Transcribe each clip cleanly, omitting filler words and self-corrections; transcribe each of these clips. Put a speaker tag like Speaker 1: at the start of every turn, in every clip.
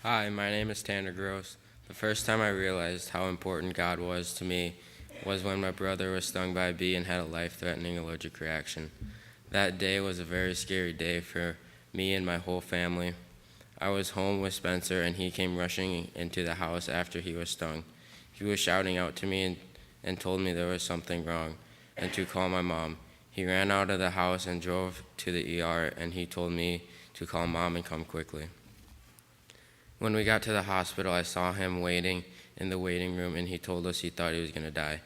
Speaker 1: Hi, my name is Tanner Gross. The first time I realized how important God was to me was when my brother was stung by a bee and had a life-threatening allergic reaction. That day was a very scary day for me and my whole family. I was home with Spencer and he came rushing into the house after he was stung. He was shouting out to me and told me there was something wrong and to call my mom. He ran out of the house and drove to the ER and he told me to call mom and come quickly. When we got to the hospital, I saw him waiting in the waiting room and he told us he thought he was going to die.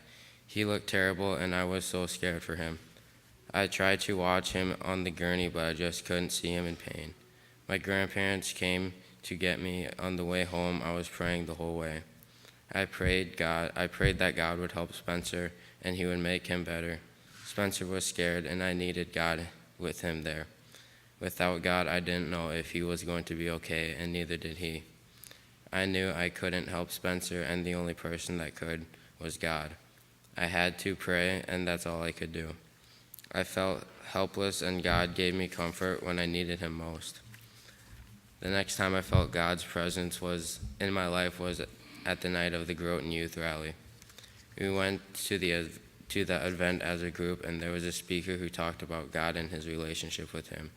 Speaker 1: He looked terrible and I was so scared for him. I tried to watch him on the gurney, but I just couldn't see him in pain. My grandparents came to get me on the way home. I was praying the whole way. I prayed that God would help Spencer and he would make him better. Spencer was scared and I needed God with him there. Without God, I didn't know if he was going to be okay, and neither did he. I knew I couldn't help Spencer, and the only person that could was God. I had to pray, and that's all I could do. I felt helpless, and God gave me comfort when I needed him most. The next time I felt God's presence was in my life was at the night of the Groton Youth Rally. We went to the event as a group, and there was a speaker who talked about God and his relationship with him.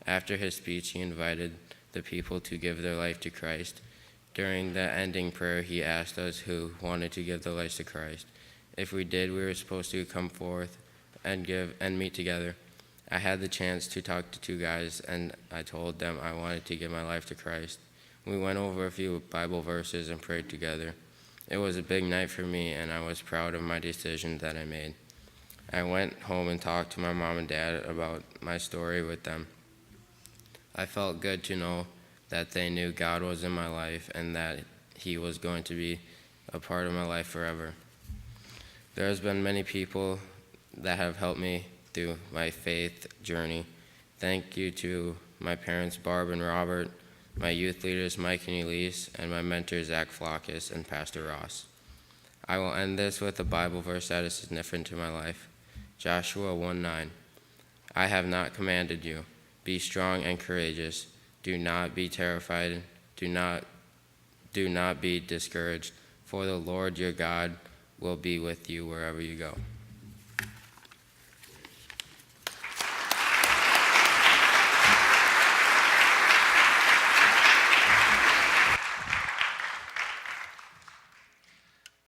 Speaker 1: After his speech, he invited the people to give their life to Christ. During the ending prayer, he asked us who wanted to give their lives to Christ. If we did, we were supposed to come forth and meet together. I had the chance to talk to two guys, and I told them I wanted to give my life to Christ. We went over a few Bible verses and prayed together. It was a big night for me, and I was proud of my decision that I made. I went home and talked to my mom and dad about my story with them. I felt good to know that they knew God was in my life and that he was going to be a part of my life forever. There has been many people that have helped me through my faith journey. Thank you to my parents, Barb and Robert, my youth leaders, Mike and Elise, and my mentors, Zach Flockus and Pastor Ross. I will end this with a Bible verse that is significant to my life. Joshua 1:9. I have not commanded you. Be strong and courageous. Do not be terrified. Do not be discouraged, for the Lord your God will be with you wherever you go.